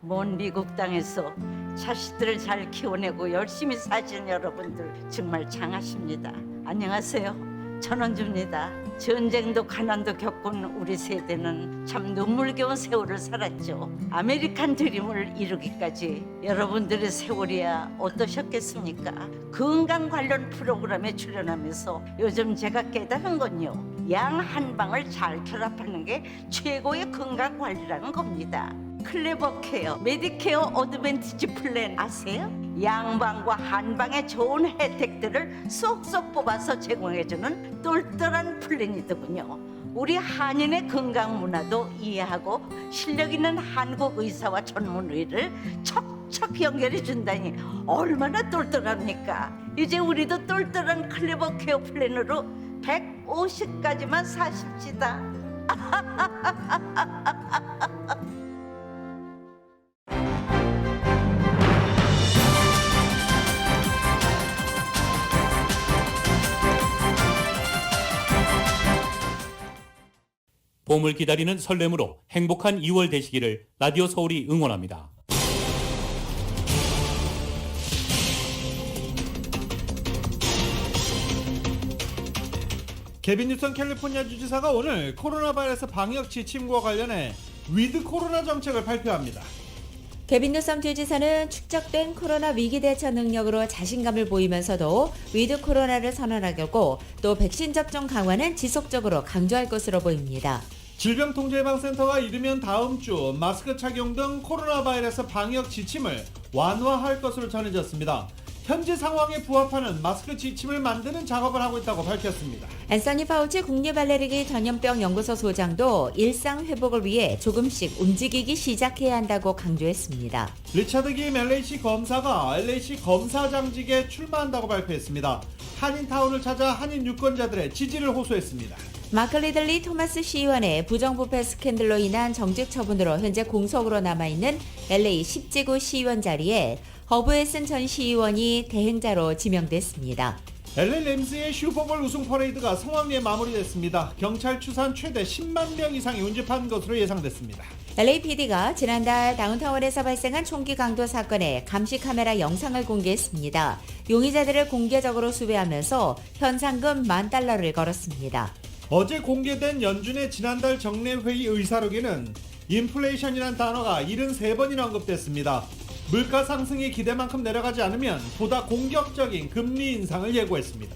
먼 미국 땅에서 자식들을 잘 키워내고 열심히 사신 여러분들 정말 장하십니다. 안녕하세요. 전원주입니다. 전쟁도 가난도 겪은 우리 세대는 참 눈물겨운 세월을 살았죠. 아메리칸 드림을 이루기까지 여러분들의 세월이야 어떠셨겠습니까? 건강 관련 프로그램에 출연하면서 요즘 제가 깨달은 건요, 양 한 방을 잘 결합하는 게 최고의 건강 관리라는 겁니다. 클레버 케어, 메디케어 어드밴티지 플랜 아세요? 양방과 한방의 좋은 혜택들을 쏙쏙 뽑아서 제공해주는 똘똘한 플랜이더군요. 우리 한인의 건강 문화도 이해하고 실력 있는 한국 의사와 전문의를 척척 연결해 준다니 얼마나 똘똘합니까? 이제 우리도 똘똘한 클레버 케어 플랜으로 150까지만 사십시다. 봄을 기다리는 설렘으로 행복한 2월 되시기를 라디오 서울이 응원합니다. 개빈 뉴슨 캘리포니아 주지사가 오늘 코로나 바이러스 방역 지침과 관련해 위드 코로나 정책을 발표합니다. 개빈 뉴섬 주지사는 축적된 코로나 위기 대처 능력으로 자신감을 보이면서도 위드 코로나를 선언하겠고 또 백신 접종 강화는 지속적으로 강조할 것으로 보입니다. 질병통제예방센터가 이르면 다음 주 마스크 착용 등 코로나 바이러스 방역 지침을 완화할 것으로 전해졌습니다. 현재 상황에 부합하는 마스크 지침을 만드는 작업을 하고 있다고 밝혔습니다. 앤서니 파우치 국립알레르기 전염병 연구소 소장도 일상 회복을 위해 조금씩 움직이기 시작해야 한다고 강조했습니다. 리차드 김 LAC 검사가 LAC 검사장직에 출마한다고 발표했습니다. 한인타운을 찾아 한인 유권자들의 지지를 호소했습니다. 마크 리들리 토마스 시의원의 부정부패 스캔들로 인한 정직 처분으로 현재 공석으로 남아있는 LA 10지구 시의원 자리에 허브에슨 전 시의원이 대행자로 지명됐습니다. LA 램스의 슈퍼볼 우승 퍼레이드가 성황리에 마무리됐습니다. 경찰 추산 최대 10만 명 이상이 운집한 것으로 예상됐습니다. LAPD가 지난달 다운타운에서 발생한 총기 강도 사건의 감시 카메라 영상을 공개했습니다. 용의자들을 공개적으로 수배하면서 현상금 $10,000를 걸었습니다. 어제 공개된 연준의 지난달 정례회의 의사록에는 인플레이션이란 단어가 73번이나 언급됐습니다. 물가 상승이 기대만큼 내려가지 않으면 보다 공격적인 금리 인상을 예고했습니다.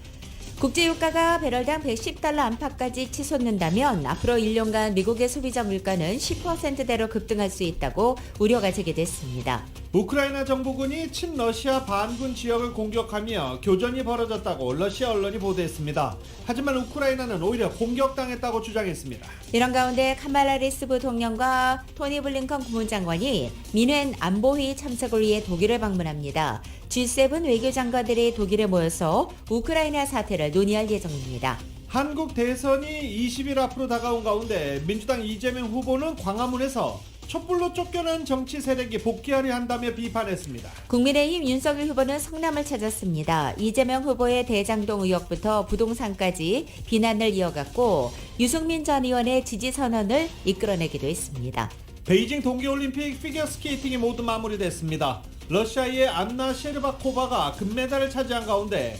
국제유가가 배럴당 $110 안팎까지 치솟는다면 앞으로 1년간 미국의 소비자 물가는 10%대로 급등할 수 있다고 우려가 제기됐습니다. 우크라이나 정부군이 친러시아 반군 지역을 공격하며 교전이 벌어졌다고 러시아 언론이 보도했습니다. 하지만 우크라이나는 오히려 공격당했다고 주장했습니다. 이런 가운데 카말라 리스 부통령과 토니 블링컨 국무장관이 민회 안보회의 참석을 위해 독일을 방문합니다. G7 외교장관들이 독일에 모여서 우크라이나 사태를 논의할 예정입니다. 한국 대선이 20일 앞으로 다가온 가운데 민주당 이재명 후보는 광화문에서 촛불로 쫓겨난 정치 세력이 복귀하려 한다며 비판했습니다. 국민의힘 윤석열 후보는 성남을 찾았습니다. 이재명 후보의 대장동 의혹부터 부동산까지 비난을 이어갔고 유승민 전 의원의 지지 선언을 이끌어내기도 했습니다. 베이징 동계올림픽 피겨스케이팅이 모두 마무리됐습니다. 러시아의 안나 셰르바코바가 금메달을 차지한 가운데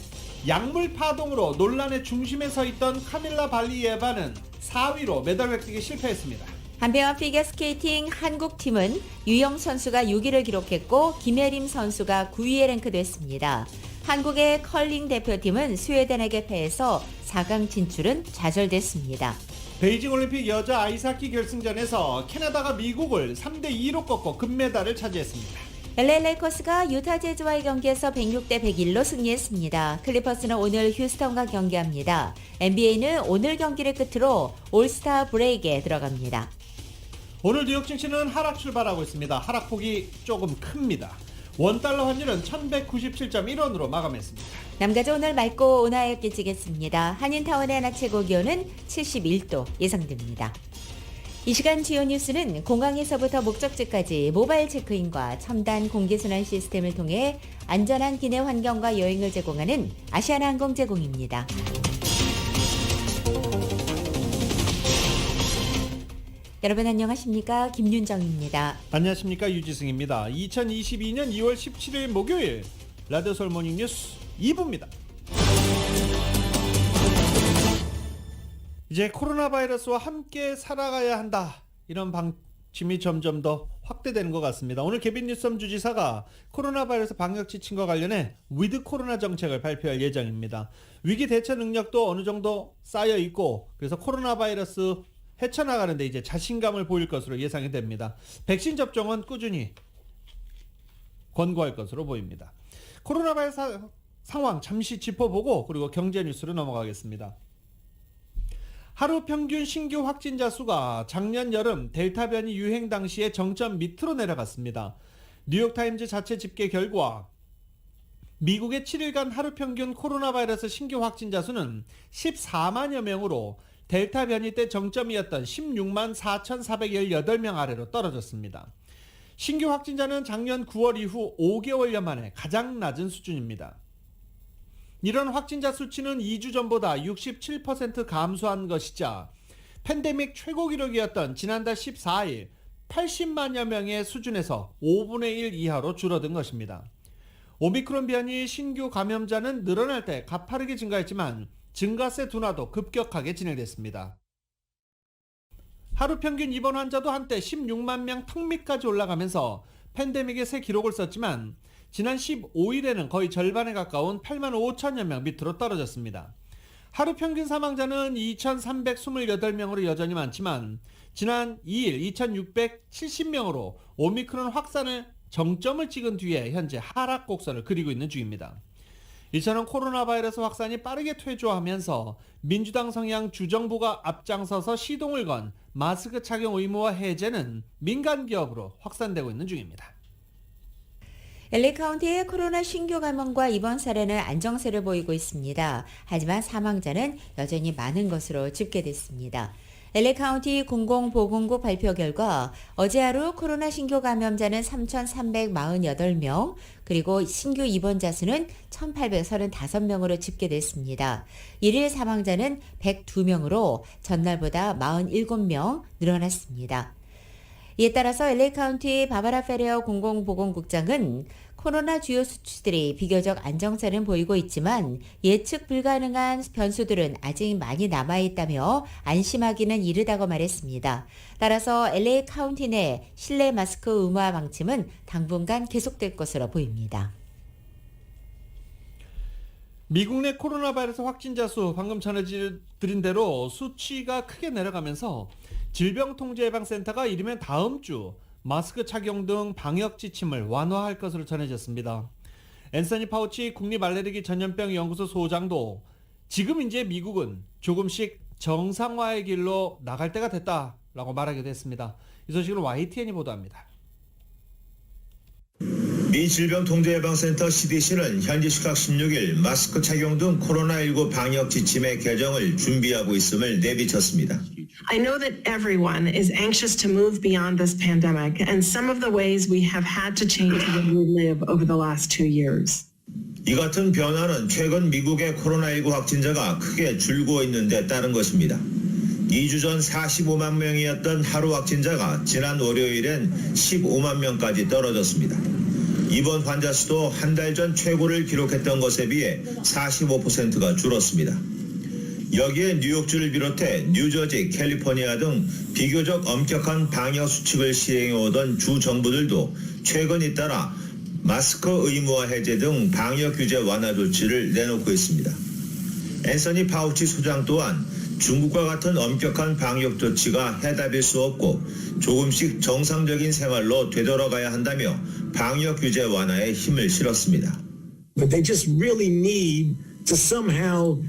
약물 파동으로 논란의 중심에 서 있던 카밀라 발리예바는 4위로 메달 획득에 실패했습니다. 한편 피겨스케이팅 한국팀은 유영 선수가 6위를 기록했고 김예림 선수가 9위에 랭크됐습니다. 한국의 컬링 대표팀은 스웨덴에게 패해서 4강 진출은 좌절됐습니다. 베이징 올림픽 여자 아이스하키 결승전에서 캐나다가 미국을 3대2로 꺾고 금메달을 차지했습니다. LA 레이커스가 유타 재즈와의 경기에서 106대 101로 승리했습니다. 클리퍼스는 오늘 휴스턴과 경기합니다. NBA는 오늘 경기를 끝으로 올스타 브레이크에 들어갑니다. 오늘 뉴욕 증시는 하락 출발하고 있습니다. 하락폭이 조금 큽니다. 원달러 환율은 1197.1원으로 마감했습니다. 남가주 오늘 맑고 온화하게 지겠습니다. 한인타운의 낮 최고 기온은 71도 예상됩니다. 이 시간 주요 뉴스는 공항에서부터 목적지까지 모바일 체크인과 첨단 공기순환 시스템을 통해 안전한 기내 환경과 여행을 제공하는 아시아나항공 제공입니다. 여러분 안녕하십니까? 김윤정입니다. 안녕하십니까, 유지승입니다. 2022년 2월 17일 목요일 라디오 서울 모닝 뉴스 2부입니다. 이제 코로나 바이러스와 함께 살아가야 한다, 이런 방침이 점점 더 확대되는 것 같습니다. 오늘 케빈 뉴섬 주지사가 코로나 바이러스 방역 지침과 관련해 위드 코로나 정책을 발표할 예정입니다. 위기 대처 능력도 어느 정도 쌓여 있고, 그래서 코로나 바이러스 헤쳐나가는데 이제 자신감을 보일 것으로 예상이 됩니다. 백신 접종은 꾸준히 권고할 것으로 보입니다. 코로나 바이러스 상황 잠시 짚어보고 그리고 경제 뉴스로 넘어가겠습니다. 하루 평균 신규 확진자 수가 작년 여름 델타 변이 유행 당시에 정점 밑으로 내려갔습니다. 뉴욕타임즈 자체 집계 결과 미국의 7일간 하루 평균 코로나 바이러스 신규 확진자 수는 14만여 명으로 델타 변이 때 정점이었던 16만 4,418명 아래로 떨어졌습니다. 신규 확진자는 작년 9월 이후 5개월여 만에 가장 낮은 수준입니다. 이런 확진자 수치는 2주 전보다 67% 감소한 것이자 팬데믹 최고 기록이었던 지난달 14일 80만여 명의 수준에서 5분의 1 이하로 줄어든 것입니다. 오미크론 변이 신규 감염자는 늘어날 때 가파르게 증가했지만 증가세 둔화도 급격하게 진행됐습니다. 하루 평균 입원 환자도 한때 16만 명 턱 밑까지 올라가면서 팬데믹의 새 기록을 썼지만 지난 15일에는 거의 절반에 가까운 8만 5천여 명 밑으로 떨어졌습니다. 하루 평균 사망자는 2,328명으로 여전히 많지만 지난 2일 2,670명으로 오미크론 확산을 정점을 찍은 뒤에 현재 하락 곡선을 그리고 있는 중입니다. 이처럼 코로나 바이러스 확산이 빠르게 퇴조하면서 민주당 성향 주정부가 앞장서서 시동을 건 마스크 착용 의무화 해제는 민간 기업으로 확산되고 있는 중입니다. LA 카운티의 코로나 신규 감염과 입원 사례는 안정세를 보이고 있습니다. 하지만 사망자는 여전히 많은 것으로 집계됐습니다. LA 카운티 공공보건국 발표 결과 어제 하루 코로나 신규 감염자는 3,348명, 그리고 신규 입원자 수는 1,835명으로 집계됐습니다. 1일 사망자는 102명으로 전날보다 47명 늘어났습니다. 이에 따라서 LA 카운티 바바라 페레어 공공보건국장은 코로나 주요 수치들이 비교적 안정세는 보이고 있지만 예측 불가능한 변수들은 아직 많이 남아있다며 안심하기는 이르다고 말했습니다. 따라서 LA 카운티 내 실내 마스크 의무화 방침은 당분간 계속될 것으로 보입니다. 미국 내 코로나 바이러스 확진자 수 방금 전해드린 대로 수치가 크게 내려가면서 질병통제예방센터가 이르면 다음 주 마스크 착용 등 방역 지침을 완화할 것으로 전해졌습니다. 앤서니 파우치 국립알레르기 전염병 연구소 소장도 지금 이제 미국은 조금씩 정상화의 길로 나갈 때가 됐다라고 말하기도 했습니다. 이 소식을 YTN이 보도합니다. 미 질병통제예방센터 CDC는 현지 시각 16일 마스크 착용 등 코로나19 방역 지침의 개정을 준비하고 있음을 내비쳤습니다. I know that everyone is anxious to move beyond this pandemic, and some of the ways we have had to change the way we live over the last 2 years. 이 같은 변화는 최근 미국의 코로나19 확진자가 크게 줄고 있는 데 따른 것입니다. 2주 전 45만 명이었던 하루 확진자가 지난 월요일엔 15만 명까지 떨어졌습니다. 입원 환자 수도 한 달 전 최고를 기록했던 것에 비해 45%가 줄었습니다. 여기에 뉴욕주를 비롯해 뉴저지, 캘리포니아 등 비교적 엄격한 방역 수칙을 시행해오던 주 정부들도 최근 잇따라 마스크 의무화 해제 등 방역 규제 완화 조치를 내놓고 있습니다. 앤서니 파우치 소장 또한 중국과 같은 엄격한 방역 조치가 해답일 수 없고 조금씩 정상적인 생활로 되돌아가야 한다며 방역 규제 완화에 힘을 실었습니다. But they just really need to somehow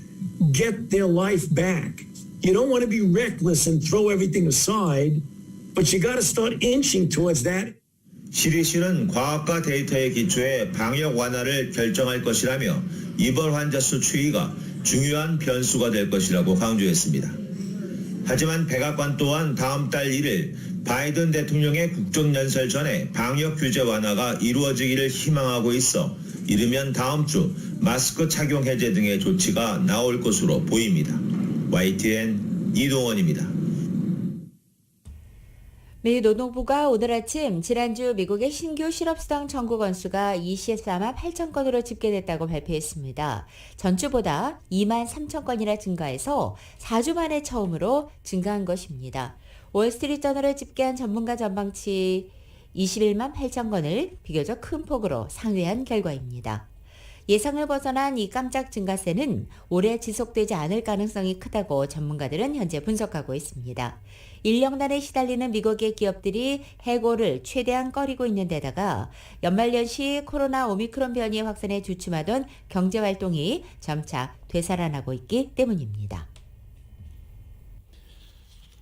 get their life back. You don't want to be reckless and throw everything aside, but you got to start inching towards that. CDC는 과학과 데이터에 기초해 방역 완화를 결정할 것이라며 입원 환자 수 추이가 중요한 변수가 될 것이라고 강조했습니다. 하지만 백악관 또한 다음 달 1일 바이든 대통령의 국정연설 전에 방역 규제 완화가 이루어지기를 희망하고 있어 이르면 다음 주 마스크 착용 해제 등의 조치가 나올 것으로 보입니다. YTN 이동원입니다. 미 노동부가 오늘 아침 지난주 미국의 신규 실업수당 청구 건수가 24만 8천 건으로 집계됐다고 발표했습니다. 전주보다 2만 3천 건이나 증가해서 4주 만에 처음으로 증가한 것입니다. 월스트리트저널을 집계한 전문가 전망치 21만 8천 건을 비교적 큰 폭으로 상회한 결과입니다. 예상을 벗어난 이 깜짝 증가세는 오래 지속되지 않을 가능성이 크다고 전문가들은 현재 분석하고 있습니다. 인력난에 시달리는 미국의 기업들이 해고를 최대한 꺼리고 있는 데다가 연말연시 코로나 오미크론 변이 확산에 주춤하던 경제활동이 점차 되살아나고 있기 때문입니다.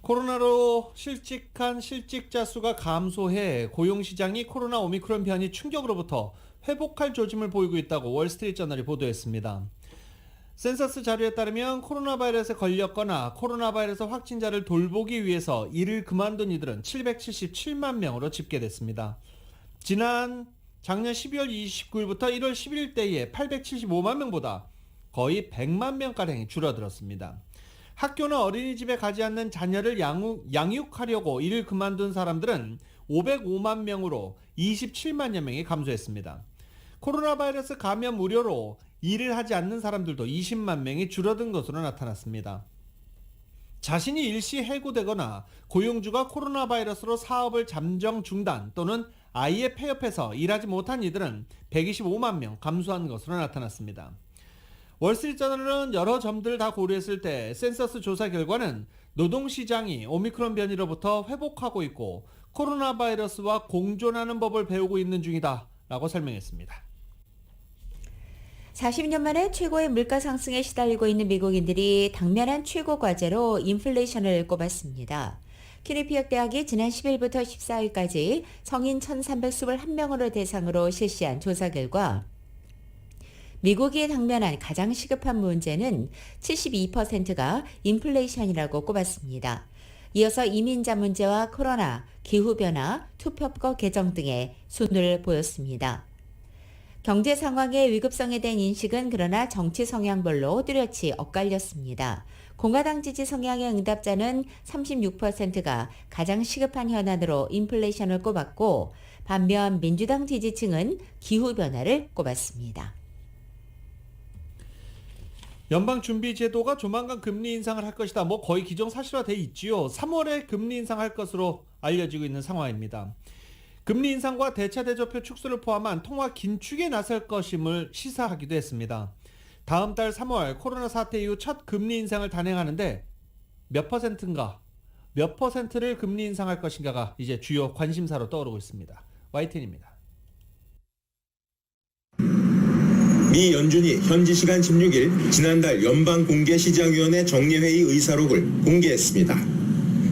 코로나로 실직한 실직자 수가 감소해 고용시장이 코로나 오미크론 변이 충격으로부터 회복할 조짐을 보이고 있다고 월스트리트저널이 보도했습니다. 센서스 자료에 따르면 코로나 바이러스에 걸렸거나 코로나 바이러스 확진자를 돌보기 위해서 일을 그만둔 이들은 777만 명으로 집계됐습니다. 작년 12월 29일부터 1월 11일때에 875만 명보다 거의 100만 명가량이 줄어들었습니다. 학교나 어린이집에 가지 않는 자녀를 양육하려고 일을 그만둔 사람들은 505만 명으로 27만여 명이 감소했습니다. 코로나 바이러스 감염 우려로 일을 하지 않는 사람들도 20만 명이 줄어든 것으로 나타났습니다. 자신이 일시 해고되거나 고용주가 코로나 바이러스로 사업을 잠정 중단 또는 아예 폐업해서 일하지 못한 이들은 125만 명 감소한 것으로 나타났습니다. 월스트리트저널은 여러 점들을 다 고려했을 때 센서스 조사 결과는 노동시장이 오미크론 변이로부터 회복하고 있고 코로나 바이러스와 공존하는 법을 배우고 있는 중이다 라고 설명했습니다. 40년 만에 최고의 물가 상승에 시달리고 있는 미국인들이 당면한 최고 과제로 인플레이션을 꼽았습니다. 퀴니피역 대학이 지난 10일부터 14일까지 성인 1,321명을 대상으로 실시한 조사 결과 미국이 당면한 가장 시급한 문제는 72%가 인플레이션이라고 꼽았습니다. 이어서 이민자 문제와 코로나, 기후변화, 투표법 개정 등의 순을 보였습니다. 경제 상황의 위급성에 대한 인식은 그러나 정치 성향별로 뚜렷이 엇갈렸습니다. 공화당 지지 성향의 응답자는 36%가 가장 시급한 현안으로 인플레이션을 꼽았고 반면 민주당 지지층은 기후변화를 꼽았습니다. 연방준비제도가 조만간 금리 인상을 할 것이다. 거의 기정사실화돼 있지요. 3월에 금리 인상할 것으로 알려지고 있는 상황입니다. 금리 인상과 대차대조표 축소를 포함한 통화 긴축에 나설 것임을 시사하기도 했습니다. 다음 달 3월 코로나 사태 이후 첫 금리 인상을 단행하는데 몇 퍼센트를 금리 인상할 것인가가 이제 주요 관심사로 떠오르고 있습니다. YTN입니다. 미 연준이 현지 시간 16일 지난달 연방공개시장위원회 정례회의 의사록을 공개했습니다.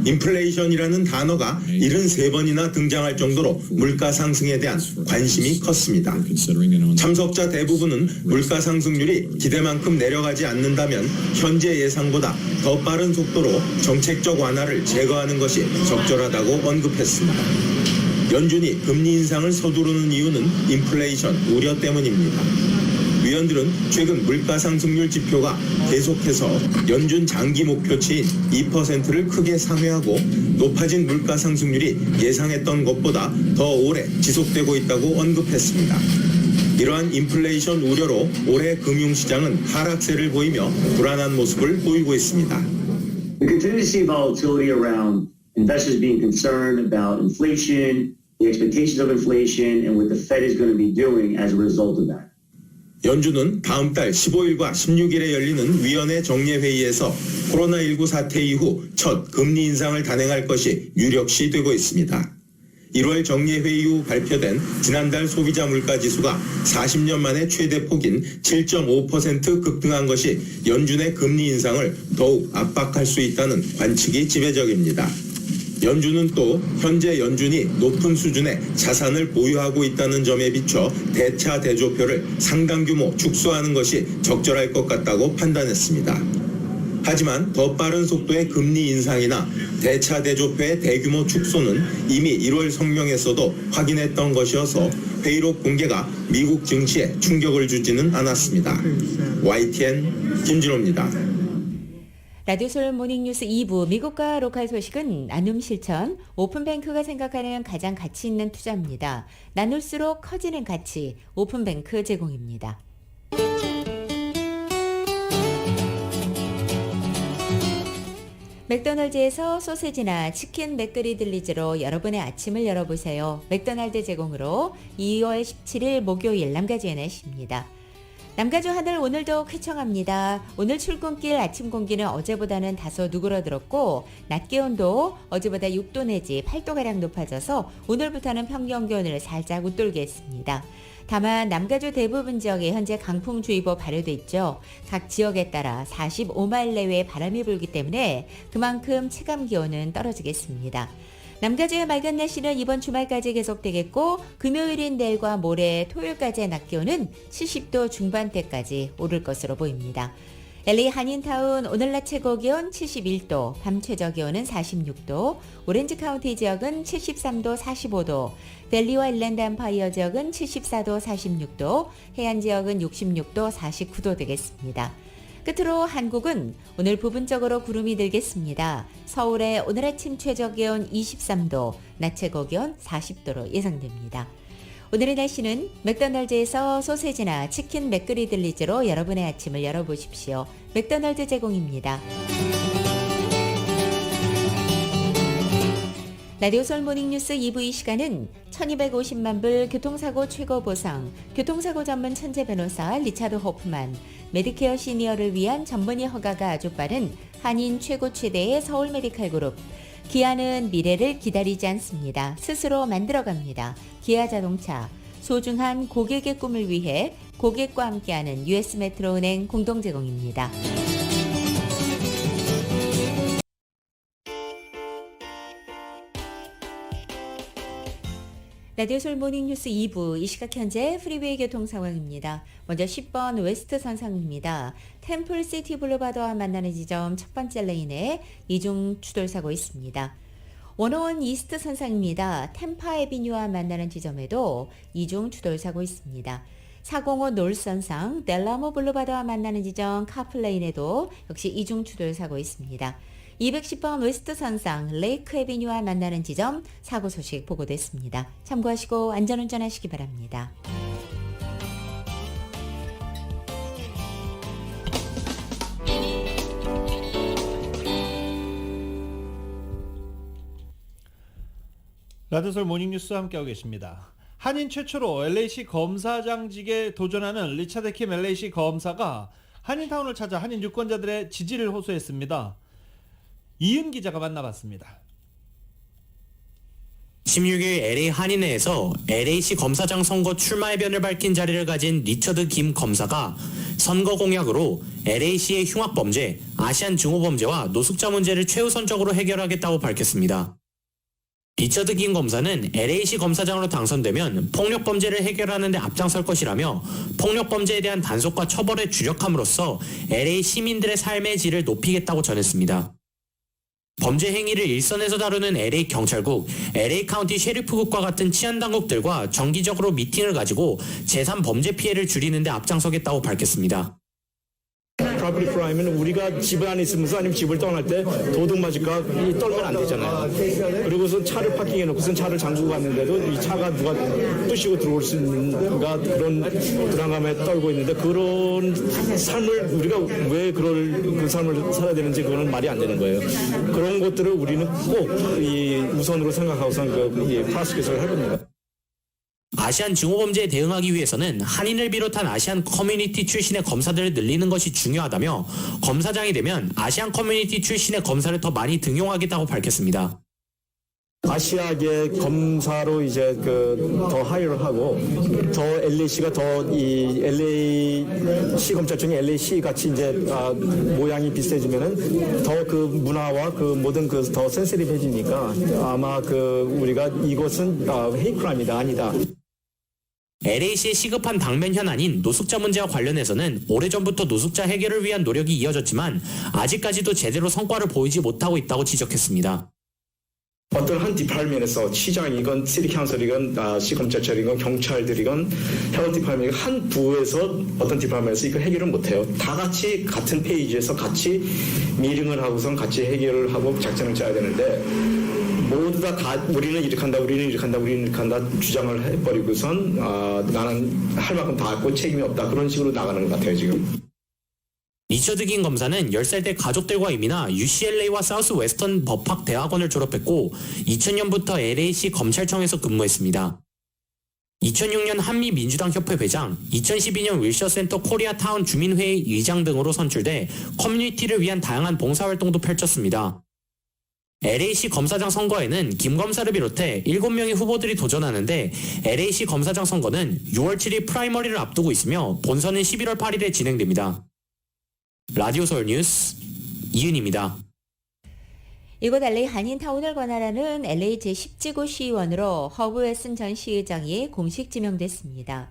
인플레이션이라는 단어가 73번이나 등장할 정도로 물가 상승에 대한 관심이 컸습니다. 참석자 대부분은 물가 상승률이 기대만큼 내려가지 않는다면 현재 예상보다 더 빠른 속도로 정책적 완화를 제거하는 것이 적절하다고 언급했습니다. 연준이 금리 인상을 서두르는 이유는 인플레이션 우려 때문입니다. 위원들은 최근 물가 상승률 지표가 계속해서 연준 장기 목표치인 2%를 크게 상회하고 높아진 물가 상승률이 예상했던 것보다 더 오래 지속되고 있다고 언급했습니다. 이러한 인플레이션 우려로 올해 금융시장은 하락세를 보이며 불안한 모습을 보이고 있습니다. We continue to see volatility around investors being concerned about inflation, the expectations of inflation, and what the Fed is going to be doing as a result of that. 연준은 다음 달 15일과 16일에 열리는 위원회 정례회의에서 코로나19 사태 이후 첫 금리 인상을 단행할 것이 유력시 되고 있습니다. 1월 정례회의 후 발표된 지난달 소비자 물가지수가 40년 만에 최대폭인 7.5% 급등한 것이 연준의 금리 인상을 더욱 압박할 수 있다는 관측이 지배적입니다. 연준은 또 현재 연준이 높은 수준의 자산을 보유하고 있다는 점에 비춰 대차 대조표를 상당 규모 축소하는 것이 적절할 것 같다고 판단했습니다. 하지만 더 빠른 속도의 금리 인상이나 대차 대조표의 대규모 축소는 이미 1월 성명에서도 확인했던 것이어서 회의록 공개가 미국 증시에 충격을 주지는 않았습니다. YTN 김진호입니다. 라디오솔 모닝뉴스 2부 미국과 로컬 소식은 나눔 실천, 오픈뱅크가 생각하는 가장 가치 있는 투자입니다. 나눌수록 커지는 가치, 오픈뱅크 제공입니다. 맥도날드에서 소세지나 치킨 맥거리 딜리즈로 여러분의 아침을 열어보세요. 맥도날드 제공으로 2월 17일 목요일 남가주의 날씨입니다. 남가주 하늘 오늘도 쾌청합니다. 오늘 출근길 아침 공기는 어제보다는 다소 누그러들었고 낮 기온도 어제보다 6도 내지 8도가량 높아져서 오늘부터는 평년 기온을 살짝 웃돌게 했습니다. 다만 남가주 대부분 지역에 현재 강풍주의보 발효돼 있죠. 각 지역에 따라 45마일 내외의 바람이 불기 때문에 그만큼 체감 기온은 떨어지겠습니다. 남가주의 맑은 날씨는 이번 주말까지 계속되겠고 금요일인 내일과 모레 토요일까지의 낮 기온은 70도 중반대까지 오를 것으로 보입니다. LA 한인타운 오늘 낮 최고 기온 71도, 밤 최저 기온은 46도, 오렌지 카운티 지역은 73도, 45도, 델리와 일랜드 엠파이어 지역은 74도, 46도, 해안 지역은 66도, 49도 되겠습니다. 끝으로 한국은 오늘 부분적으로 구름이 들겠습니다. 서울의 오늘 아침 최저 기온 23도, 낮 최고 기온 40도로 예상됩니다. 오늘의 날씨는 맥도날드에서 소세지나 치킨 맥거리 딜리즈로 여러분의 아침을 열어보십시오. 맥도날드 제공입니다. 라디오솔 모닝뉴스 2부 이 시간은 1250만 불 교통사고 최고 보상, 교통사고 전문 천재 변호사 리차드 호프만, 메디케어 시니어를 위한 전문의 허가가 아주 빠른 한인 최고 최대의 서울 메디칼 그룹, 기아는 미래를 기다리지 않습니다. 스스로 만들어갑니다. 기아 자동차, 소중한 고객의 꿈을 위해 고객과 함께하는 US 메트로은행 공동 제공입니다. 라디오솔 모닝뉴스 2부 이 시각 현재 프리웨이 교통 상황입니다. 먼저 10번 웨스트 선상입니다. 템플시티 블루바드와 만나는 지점 첫 번째 레인에 이중 추돌 사고 있습니다. 101 이스트 선상입니다. 템파 에비뉴와 만나는 지점에도 이중 추돌 사고 있습니다. 405 놀스 선상 델라모 블루바드와 만나는 지점 카플레인에도 역시 이중 추돌 사고 있습니다. 210번 웨스트 선상 레이크 에비뉴와 만나는 지점 사고 소식 보고됐습니다. 참고하시고 안전운전하시기 바랍니다. 라디오솔 모닝뉴스 함께하고 계십니다. 한인 최초로 LA시 검사장직에 도전하는 리차드 킴 LA시 검사가 한인타운을 찾아 한인 유권자들의 지지를 호소했습니다. 이은 기자가 만나봤습니다. 16일 LA 한인회에서 LA시 검사장 선거 출마 의변을 밝힌 자리를 가진 리처드 김 검사가 선거 공약으로 LA시의 흉악범죄, 아시안 증오범죄와 노숙자 문제를 최우선적으로 해결하겠다고 밝혔습니다. 리처드 김 검사는 LA시 검사장으로 당선되면 폭력범죄를 해결하는 데 앞장설 것이라며 폭력범죄에 대한 단속과 처벌에 주력함으로써 LA 시민들의 삶의 질을 높이겠다고 전했습니다. 범죄 행위를 일선에서 다루는 LA 경찰국, LA 카운티 셰리프국과 같은 치안당국들과 정기적으로 미팅을 가지고 제3범죄 피해를 줄이는 데 앞장서겠다고 밝혔습니다. 프로퍼티 크라임은 우리가 집 안에 있으면서 아니면 집을 떠날 때 도둑 맞을까 떨면 안 되잖아요. 그리고서 차를 파킹해 놓고선 차를 잠그고 갔는데도 이 차가 누가 부시고 들어올 수 있는가 그런 불안감에 떨고 있는데 그런 삶을 우리가 왜 그 삶을 살아야 되는지 그거는 말이 안 되는 거예요. 그런 것들을 우리는 꼭 이 우선으로 생각하고선 프로시큐션을 할 겁니다. 아시안 증오범죄에 대응하기 위해서는 한인을 비롯한 아시안 커뮤니티 출신의 검사들을 늘리는 것이 중요하다며 검사장이 되면 아시안 커뮤니티 출신의 검사를 더 많이 등용하겠다고 밝혔습니다. 아시아계 검사로 이제 더 하이를 하고 더 LA시가 더 이 LA시 검찰청이 LA시 같이 이제 모양이 비슷해지면은 더 그 문화와 그 모든 그 더 센시티브해지니까 아마 우리가 이것은 헤이크라임이다 아니다. LA시의 시급한 당면 현안인 노숙자 문제와 관련해서는 오래전부터 노숙자 해결을 위한 노력이 이어졌지만 아직까지도 제대로 성과를 보이지 못하고 있다고 지적했습니다. 어떤 한 디파트먼트에서 시장이건 시티 카운슬이건 시검찰청이건 경찰들이건 헬스 디파트먼트 한 부에서 어떤 디파트먼트에서 이거 해결을 못해요. 다 같이 같은 페이지에서 같이 미팅을 하고선 같이 해결을 하고 작전을 짜야 되는데 모두 다 우리는 이렇게 한다, 우리는 이렇게 한다, 우리는 이렇게 한다 주장을 해버리고선 나는 할 만큼 다 했고 책임이 없다 그런 식으로 나가는 것 같아요 지금. 리처드 긴 검사는 10살 때 가족들과 이민하 UCLA와 사우스웨스턴 법학 대학원을 졸업했고 2000년부터 LA시 검찰청에서 근무했습니다. 2006년 한미민주당 협회 회장, 2012년 윌셔센터 코리아타운 주민회의 의장 등으로 선출돼 커뮤니티를 위한 다양한 봉사활동도 펼쳤습니다. LA시 검사장 선거에는 김 검사를 비롯해 7명의 후보들이 도전하는데 LA시 검사장 선거는 6월 7일 프라이머리를 앞두고 있으며 본선은 11월 8일에 진행됩니다. 라디오 서울 뉴스 이은입니다. 이곳 LA 한인타운을 관할하는 LA 제10지구 시의원으로 허브 웨슨 전 시의장이 공식 지명됐습니다.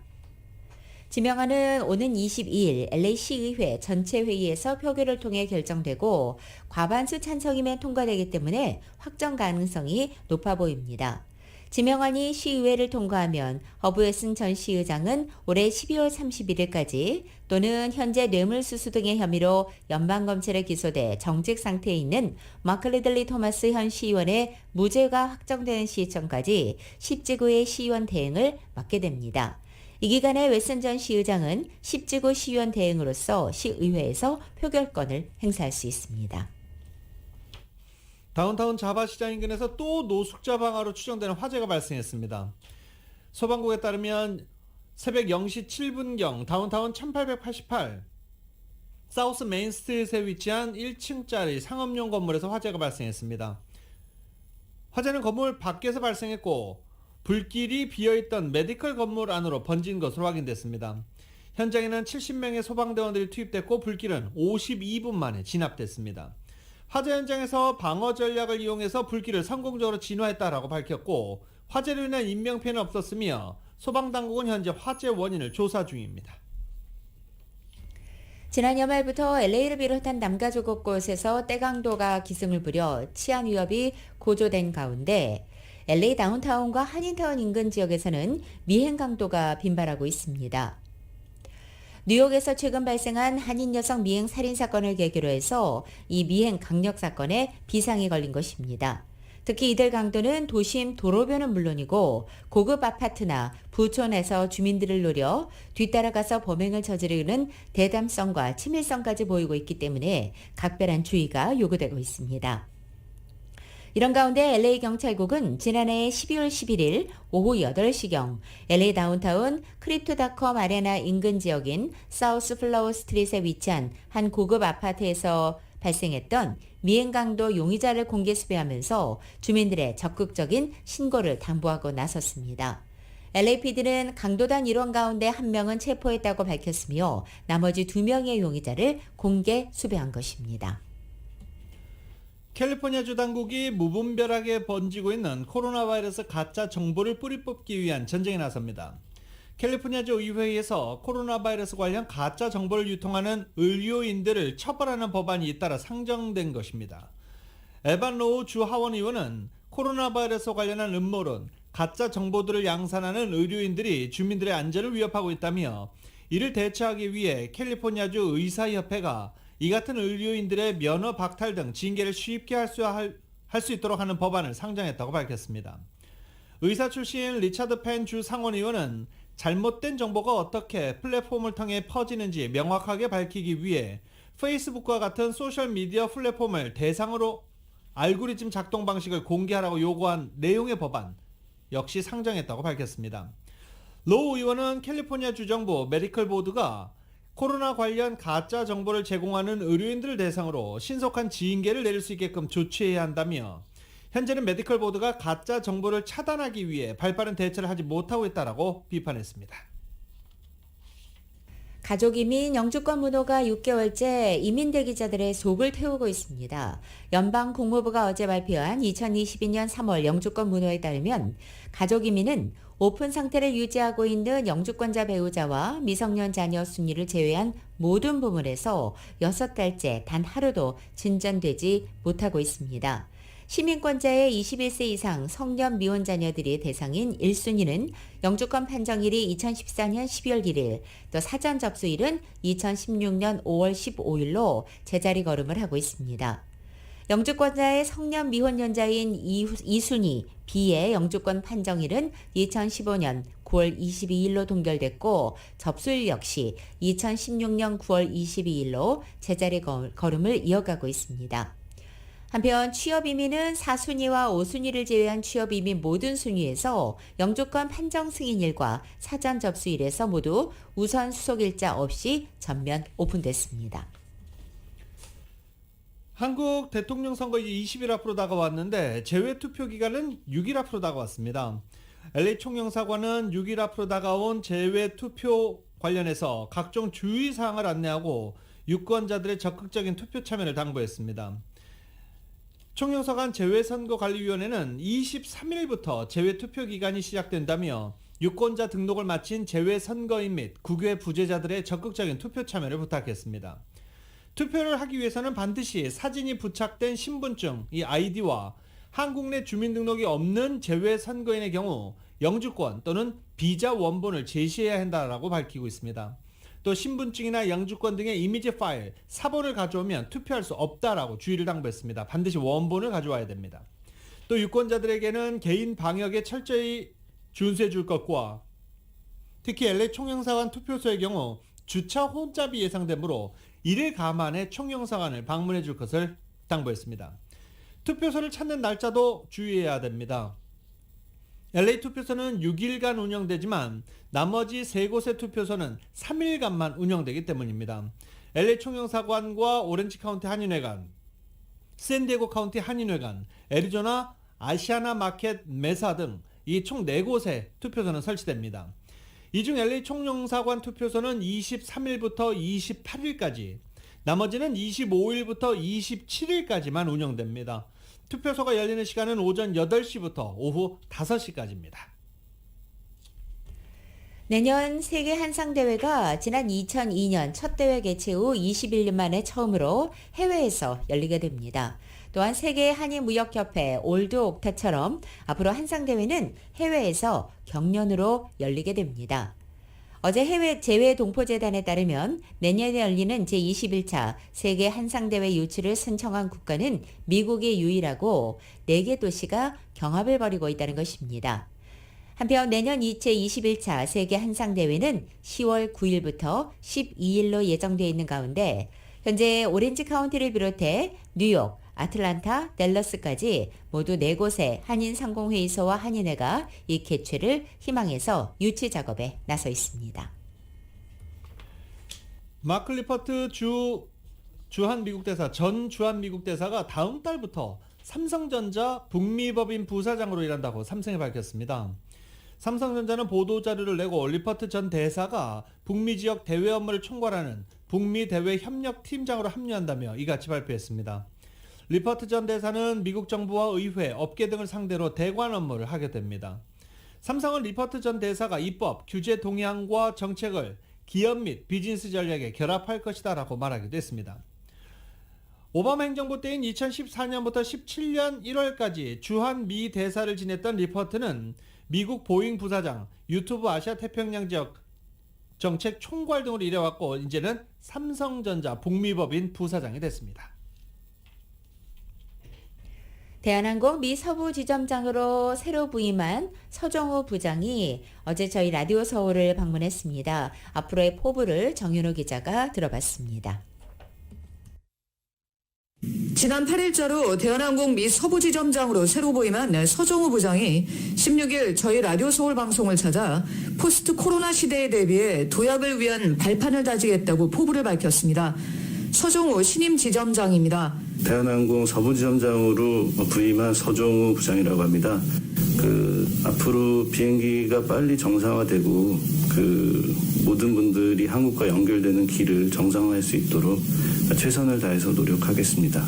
지명안은 오는 22일 LA 시의회 전체 회의에서 표결을 통해 결정되고 과반수 찬성이면 통과되기 때문에 확정 가능성이 높아 보입니다. 지명안이 시의회를 통과하면 허브 웨슨 전 시의장은 올해 12월 31일까지 또는 현재 뇌물수수 등의 혐의로 연방검찰에 기소돼 정직 상태에 있는 마크 리들리 토마스 현 시의원의 무죄가 확정되는 시점까지 10지구의 시의원 대행을 맡게 됩니다. 이 기간에 웨슨 전 시의장은 10지구 시의원 대행으로서 시의회에서 표결권을 행사할 수 있습니다. 다운타운 자바시장 인근에서 또 노숙자 방화로 추정되는 화재가 발생했습니다. 소방국에 따르면 새벽 0시 7분경 다운타운 1888 사우스 메인스트리트에 위치한 1층짜리 상업용 건물에서 화재가 발생했습니다. 화재는 건물 밖에서 발생했고 불길이 비어있던 메디컬 건물 안으로 번진 것으로 확인됐습니다. 현장에는 70명의 소방대원들이 투입됐고 불길은 52분 만에 진압됐습니다. 화재 현장에서 방어 전략을 이용해서 불길을 성공적으로 진화했다라고 밝혔고 화재로 인한 인명피해는 없었으며 소방당국은 현재 화재 원인을 조사 중입니다. 지난 연말부터 LA를 비롯한 남가주 곳곳에서 떼강도가 기승을 부려 치안 위협이 고조된 가운데 LA 다운타운과 한인타운 인근 지역에서는 미행 강도가 빈발하고 있습니다. 뉴욕에서 최근 발생한 한인 여성 미행 살인 사건을 계기로 해서 이 미행 강력 사건에 비상이 걸린 것입니다. 특히 이들 강도는 도심 도로변은 물론이고 고급 아파트나 부촌에서 주민들을 노려 뒤따라가서 범행을 저지르는 대담성과 치밀성까지 보이고 있기 때문에 각별한 주의가 요구되고 있습니다. 이런 가운데 LA 경찰국은 지난해 12월 11일 오후 8시경 LA 다운타운 크립토닷컴 아레나 인근 지역인 사우스 플라워 스트릿에 위치한 한 고급 아파트에서 발생했던 미행 강도 용의자를 공개 수배하면서 주민들의 적극적인 신고를 당부하고 나섰습니다. LAPD는 강도단 일원 가운데 1명은 체포했다고 밝혔으며 나머지 2명의 용의자를 공개 수배한 것입니다. 캘리포니아주 당국이 무분별하게 번지고 있는 코로나 바이러스 가짜 정보를 뿌리 뽑기 위한 전쟁에 나섭니다. 캘리포니아주 의회에서 코로나 바이러스 관련 가짜 정보를 유통하는 의료인들을 처벌하는 법안이 잇따라 상정된 것입니다. 에반 로우 주 하원 의원은 코로나 바이러스 관련한 음모론, 가짜 정보들을 양산하는 의료인들이 주민들의 안전을 위협하고 있다며 이를 대처하기 위해 캘리포니아주 의사협회가 이 같은 의료인들의 면허 박탈 등 징계를 쉽게 할 수 있도록 하는 법안을 상정했다고 밝혔습니다. 의사 출신 리차드 펜 주 상원의원은 잘못된 정보가 어떻게 플랫폼을 통해 퍼지는지 명확하게 밝히기 위해 페이스북과 같은 소셜미디어 플랫폼을 대상으로 알고리즘 작동 방식을 공개하라고 요구한 내용의 법안 역시 상정했다고 밝혔습니다. 로우 의원은 캘리포니아 주정부 메디컬 보드가 코로나 관련 가짜 정보를 제공하는 의료인들을 대상으로 신속한 징계를 내릴 수 있게끔 조치해야 한다며 현재는 메디컬 보드가 가짜 정보를 차단하기 위해 발빠른 대처를 하지 못하고 있다라고 비판했습니다. 가족 이민 영주권 무효가 6개월째 이민 대기자들의 속을 태우고 있습니다. 연방 국무부가 어제 발표한 2022년 3월 영주권 무효에 따르면 가족 이민은 오픈 상태를 유지하고 있는 영주권자 배우자와 미성년 자녀 순위를 제외한 모든 부문에서 6달째 단 하루도 진전되지 못하고 있습니다. 시민권자의 21세 이상 성년 미혼 자녀들이 대상인 1순위는 영주권 판정일이 2014년 12월 1일, 또 사전 접수일은 2016년 5월 15일로 제자리 걸음을 하고 있습니다. 영주권자의 성년 미혼년자인 2순위 B의 영주권 판정일은 2015년 9월 22일로 동결됐고 접수일 역시 2016년 9월 22일로 제자리 걸음을 이어가고 있습니다. 한편 취업이민은 4순위와 5순위를 제외한 취업이민 모든 순위에서 영주권 판정 승인일과 사전 접수일에서 모두 우선 수속일자 없이 전면 오픈됐습니다. 한국 대통령 선거 이제 20일 앞으로 다가왔는데 제외 투표 기간은 6일 앞으로 다가왔습니다. LA 총영사관은 6일 앞으로 다가온 제외 투표 관련해서 각종 주의사항을 안내하고 유권자들의 적극적인 투표 참여를 당부했습니다. 총영사관 제외선거관리위원회는 23일부터 제외 투표 기간이 시작된다며 유권자 등록을 마친 제외 선거인 및 국외 부재자들의 적극적인 투표 참여를 부탁했습니다. 투표를 하기 위해서는 반드시 사진이 부착된 신분증, 이 아이디와 한국 내 주민등록이 없는 제외 선거인의 경우 영주권 또는 비자 원본을 제시해야 한다라고 밝히고 있습니다. 또 신분증이나 영주권 등의 이미지 파일, 사본을 가져오면 투표할 수 없다라고 주의를 당부했습니다. 반드시 원본을 가져와야 됩니다. 또 유권자들에게는 개인 방역에 철저히 준수해 줄 것과 특히 LA 총영사관 투표소의 경우 주차 혼잡이 예상되므로 이를 감안해 총영사관을 방문해 줄 것을 당부했습니다. 투표소를 찾는 날짜도 주의해야 됩니다. LA 투표소는 6일간 운영되지만 나머지 3곳의 투표소는 3일간만 운영되기 때문입니다. LA 총영사관과 오렌지 카운티 한인회관, 샌디에고 카운티 한인회관, 애리조나 아시아나 마켓 메사 등 이 총 4곳의 투표소는 설치됩니다. 이 중 LA 총영사관 투표소는 23일부터 28일까지, 나머지는 25일부터 27일까지만 운영됩니다. 투표소가 열리는 시간은 오전 8시부터 오후 5시까지입니다. 내년 세계 한상대회가 지난 2002년 첫 대회 개최 후 21년 만에 처음으로 해외에서 열리게 됩니다. 또한 세계 한인무역협회 올드 옥타처럼 앞으로 한상대회는 해외에서 경연으로 열리게 됩니다. 어제 해외 재외동포재단에 따르면 내년에 열리는 제21차 세계 한상대회 유치를 신청한 국가는 미국이 유일하고 4개 도시가 경합을 벌이고 있다는 것입니다. 한편 내년 제21차 세계 한상대회는 10월 9일부터 12일로 예정되어 있는 가운데 현재 오렌지 카운티를 비롯해 뉴욕, 아틀란타, 댈러스까지 모두 4곳의 한인상공회의소와 한인회가 이 개최를 희망해서 유치 작업에 나서 있습니다. 마크 리퍼트 주한 미국 대사, 전 주한 미국 대사가 다음 달부터 삼성전자 북미법인 부사장으로 일한다고 삼성이 밝혔습니다. 삼성전자는 보도자료를 내고 리퍼트 전 대사가 북미 지역 대외 업무를 총괄하는 북미 대외 협력팀장으로 합류한다며 이같이 발표했습니다. 리퍼트 전 대사는 미국 정부와 의회, 업계 등을 상대로 대관 업무를 하게 됩니다. 삼성은 리퍼트 전 대사가 입법, 규제 동향과 정책을 기업 및 비즈니스 전략에 결합할 것이다 라고 말하기도 했습니다. 오바마 행정부 때인 2014년부터 17년 1월까지 주한 미 대사를 지냈던 리퍼트는 미국 보잉 부사장, 유튜브 아시아 태평양 지역 정책 총괄 등으로 일해왔고 이제는 삼성전자 북미법인 부사장이 됐습니다. 대한항공 미 서부 지점장으로 새로 부임한 서정우 부장이 어제 저희 라디오 서울을 방문했습니다. 앞으로의 포부를 정윤호 기자가 들어봤습니다. 지난 8일자로 대한항공 미 서부지점장으로 새로 부임한 서정우 부장이 16일 저희 라디오 서울 방송을 찾아 포스트 코로나 시대에 대비해 도약을 위한 발판을 다지겠다고 포부를 밝혔습니다. 서정우 신임 지점장입니다. 대한항공 서부지점장으로 부임한 서정우 부장이라고 합니다. 앞으로 비행기가 빨리 정상화되고 모든 분들이 한국과 연결되는 길을 정상화할 수 있도록 최선을 다해서 노력하겠습니다.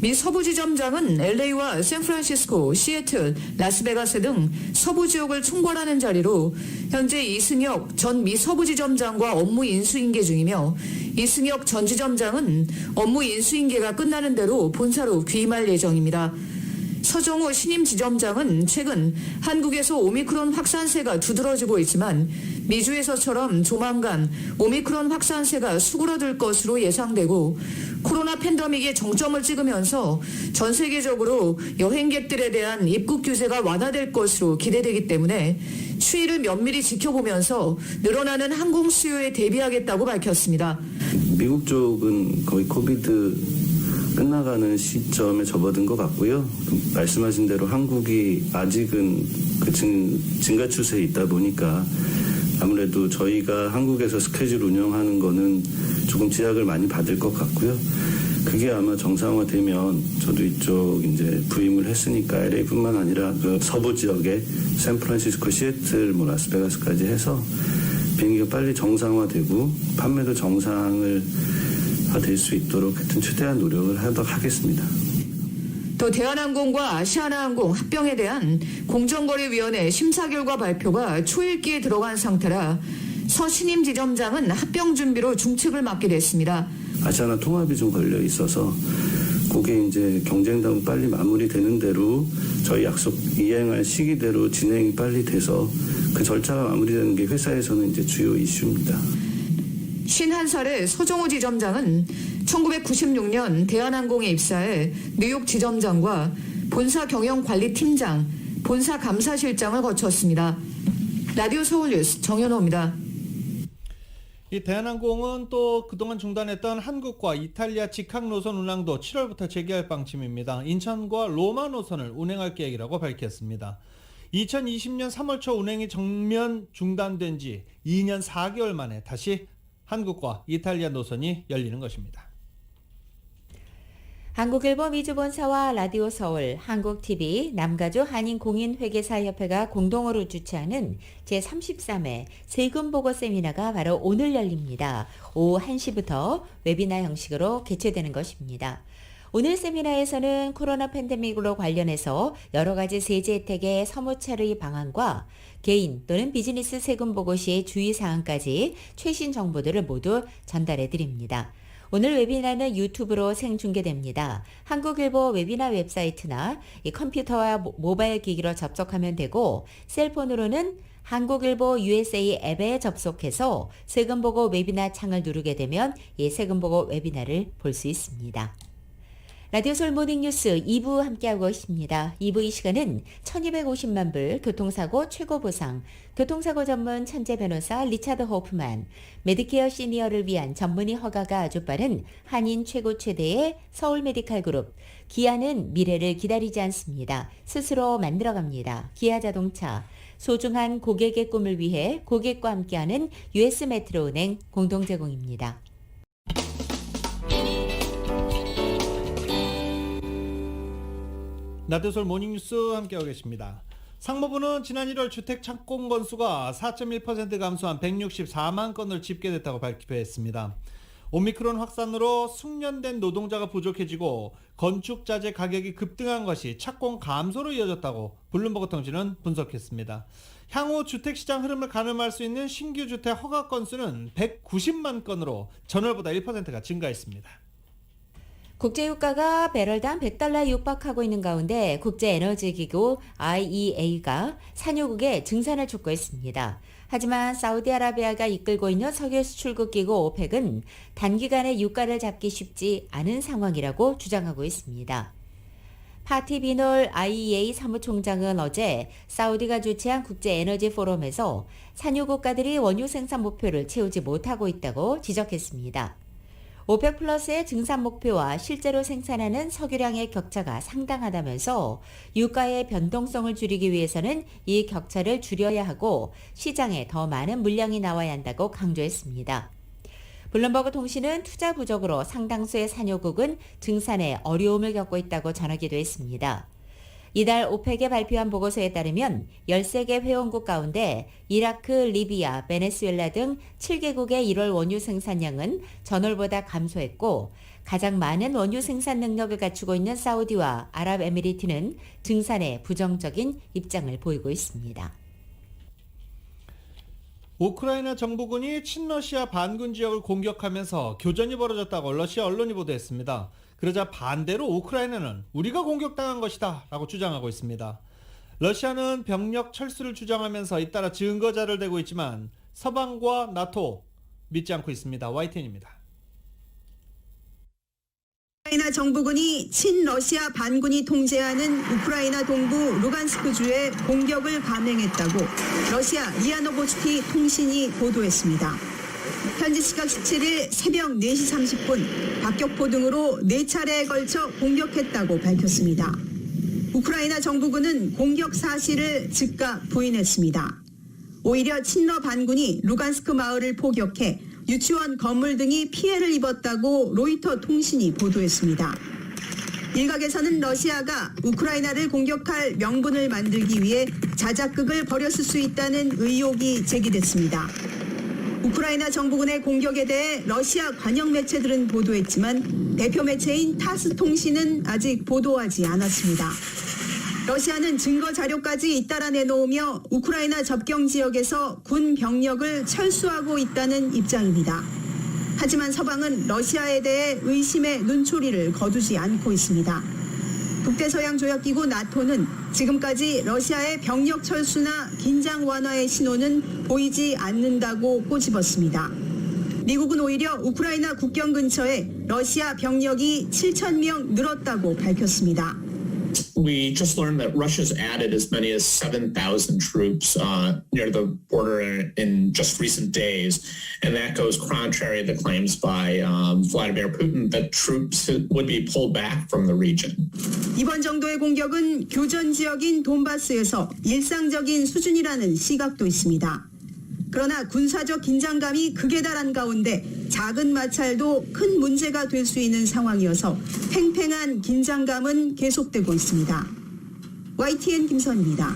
미 서부지점장은 LA와 샌프란시스코, 시애틀, 라스베가스 등 서부 지역을 총괄하는 자리로 현재 이승혁 전 미 서부지점장과 업무 인수인계 중이며 이승혁 전 지점장은 업무 인수인계가 끝나는 대로 본사로 귀임할 예정입니다. 서정우 신임 지점장은 최근 한국에서 오미크론 확산세가 두드러지고 있지만 미주에서처럼 조만간 오미크론 확산세가 수그러들 것으로 예상되고 코로나 팬데믹의 정점을 찍으면서 전 세계적으로 여행객들에 대한 입국 규제가 완화될 것으로 기대되기 때문에 추이를 면밀히 지켜보면서 늘어나는 항공 수요에 대비하겠다고 밝혔습니다. 미국 쪽은 거의 코비드 끝나가는 시점에 접어든 것 같고요. 말씀하신 대로 한국이 아직은 그 증가 추세에 있다 보니까 아무래도 저희가 한국에서 스케줄 운영하는 거는 조금 제약을 많이 받을 것 같고요. 그게 아마 정상화되면 저도 이쪽 이제 부임을 했으니까 LA뿐만 아니라 그 서부 지역에 샌프란시스코, 시애틀, 라스베가스까지 해서 비행기가 빨리 정상화되고 판매도 정상을 될 수 있도록 하여튼 최대한 노력을 하도록 하겠습니다. 또 대한항공과 아시아나항공 합병에 대한 공정거래위원회 심사 결과 발표가 초읽기에 들어간 상태라 서 신임 지점장은 합병 준비로 중책을 맡게 됐습니다. 아시아나 통합이 좀 걸려 있어서 그게 이제 경쟁담은 빨리 마무리되는 대로 저희 약속 이행할 시기대로 진행이 빨리 돼서 그 절차가 마무리되는 게 회사에서는 이제 주요 이슈입니다. 51살의 서정우 지점장은 1996년 대한항공에 입사해 뉴욕 지점장과 본사 경영관리팀장, 본사 감사실장을 거쳤습니다. 라디오 서울뉴스 정현호입니다. 이 대한항공은 또 그동안 중단했던 한국과 이탈리아 직항 노선 운항도 7월부터 재개할 방침입니다. 인천과 로마 노선을 운행할 계획이라고 밝혔습니다. 2020년 3월 초 운행이 정면 중단된 지 2년 4개월 만에 다시 한국과 이탈리아 노선이 열리는 것입니다. 한국일보 미주본사와 라디오 서울, 한국TV, 남가주 한인공인회계사협회가 공동으로 주최하는 제33회 세금보고 세미나가 바로 오늘 열립니다. 오후 1시부터 웨비나 형식으로 개최되는 것입니다. 오늘 세미나에서는 코로나 팬데믹으로 관련해서 여러 가지 세제 혜택의 서무처리 방안과 개인 또는 비즈니스 세금 보고 시의 주의사항까지 최신 정보들을 모두 전달해 드립니다. 오늘 웨비나는 유튜브로 생중계됩니다. 한국일보 웨비나 웹사이트나 이 컴퓨터와 모바일 기기로 접속하면 되고 셀폰으로는 한국일보 USA 앱에 접속해서 세금보고 웨비나 창을 누르게 되면 이 세금보고 웨비나를 볼 수 있습니다. 라디오 서울 모닝뉴스 2부 함께하고 있습니다. 2부 이 시간은 1250만 불 교통사고 최고 보상, 교통사고 전문 천재 변호사 리차드 호프만, 메디케어 시니어를 위한 전문의 허가가 아주 빠른 한인 최고 최대의 서울 메디칼 그룹, 기아는 미래를 기다리지 않습니다. 스스로 만들어갑니다. 기아자동차, 소중한 고객의 꿈을 위해 고객과 함께하는 US 메트로은행 공동 제공입니다. 라디오 서울 모닝뉴스 함께하고 계십니다. 상무부는 지난 1월 주택 착공 건수가 4.1% 감소한 164만 건을 집계됐다고 발표했습니다. 오미크론 확산으로 숙련된 노동자가 부족해지고 건축자재 가격이 급등한 것이 착공 감소로 이어졌다고 블룸버그 통신은 분석했습니다. 향후 주택시장 흐름을 가늠할 수 있는 신규 주택 허가 건수는 190만 건으로 전월보다 1%가 증가했습니다. 국제유가가 배럴당 $100에 육박하고 있는 가운데 국제에너지기구 IEA가 산유국에 증산을 촉구했습니다. 하지만 사우디아라비아가 이끌고 있는 석유 수출국 기구 오펙은 단기간에 유가를 잡기 쉽지 않은 상황이라고 주장하고 있습니다. 파티 비놀 IEA 사무총장은 어제 사우디가 주최한 국제에너지 포럼에서 산유 국가들이 원유 생산 목표를 채우지 못하고 있다고 지적했습니다. 오펙 플러스의 증산 목표와 실제로 생산하는 석유량의 격차가 상당하다면서 유가의 변동성을 줄이기 위해서는 이 격차를 줄여야 하고 시장에 더 많은 물량이 나와야 한다고 강조했습니다. 블룸버그 통신은 투자 부족으로 상당수의 산유국은 증산에 어려움을 겪고 있다고 전하기도 했습니다. 이달 오펙이 발표한 보고서에 따르면 13개 회원국 가운데 이라크, 리비아, 베네수엘라 등 7개국의 1월 원유 생산량은 전월보다 감소했고 가장 많은 원유 생산 능력을 갖추고 있는 사우디와 아랍에미리트는 증산에 부정적인 입장을 보이고 있습니다. 우크라이나 정부군이 친러시아 반군 지역을 공격하면서 교전이 벌어졌다고 러시아 언론이 보도했습니다. 그러자 반대로 우크라이나는 우리가 공격당한 것이다 라고 주장하고 있습니다. 러시아는 병력 철수를 주장하면서 잇따라 증거자를 대고 있지만 서방과 나토 믿지 않고 있습니다. YTN입니다. 우크라이나 정부군이 친러시아 반군이 통제하는 우크라이나 동부 루간스크주에 공격을 감행했다고 러시아 리아노보스티 통신이 보도했습니다. 현지 시각 17일 새벽 4시 30분 박격포 등으로 4차례에 걸쳐 공격했다고 밝혔습니다. 우크라이나 정부군은 공격 사실을 즉각 부인했습니다. 오히려 친러 반군이 루간스크 마을을 포격해 유치원 건물 등이 피해를 입었다고 로이터 통신이 보도했습니다. 일각에서는 러시아가 우크라이나를 공격할 명분을 만들기 위해 자작극을 벌였을 수 있다는 의혹이 제기됐습니다. 우크라이나 정부군의 공격에 대해 러시아 관영 매체들은 보도했지만 대표 매체인 타스 통신은 아직 보도하지 않았습니다. 러시아는 증거 자료까지 잇따라 내놓으며 우크라이나 접경 지역에서 군 병력을 철수하고 있다는 입장입니다. 하지만 서방은 러시아에 대해 의심의 눈초리를 거두지 않고 있습니다. 북대서양조약기구 나토는 지금까지 러시아의 병력 철수나 긴장 완화의 신호는 보이지 않는다고 꼬집었습니다. 미국은 오히려 우크라이나 국경 근처에 러시아 병력이 7,000명 늘었다고 밝혔습니다. We just learned that Russia's added as many as 7,000 troops near the border in just recent days, and that goes contrary to the claims by Vladimir Putin that troops would be pulled back from the region. 이번 정도의 공격은 교전 지역인 돈바스에서 일상적인 수준이라는 시각도 있습니다. 그러나 군사적 긴장감이 극에 달한 가운데 작은 마찰도 큰 문제가 될 수 있는 상황이어서 팽팽한 긴장감은 계속되고 있습니다. YTN 김선입니다.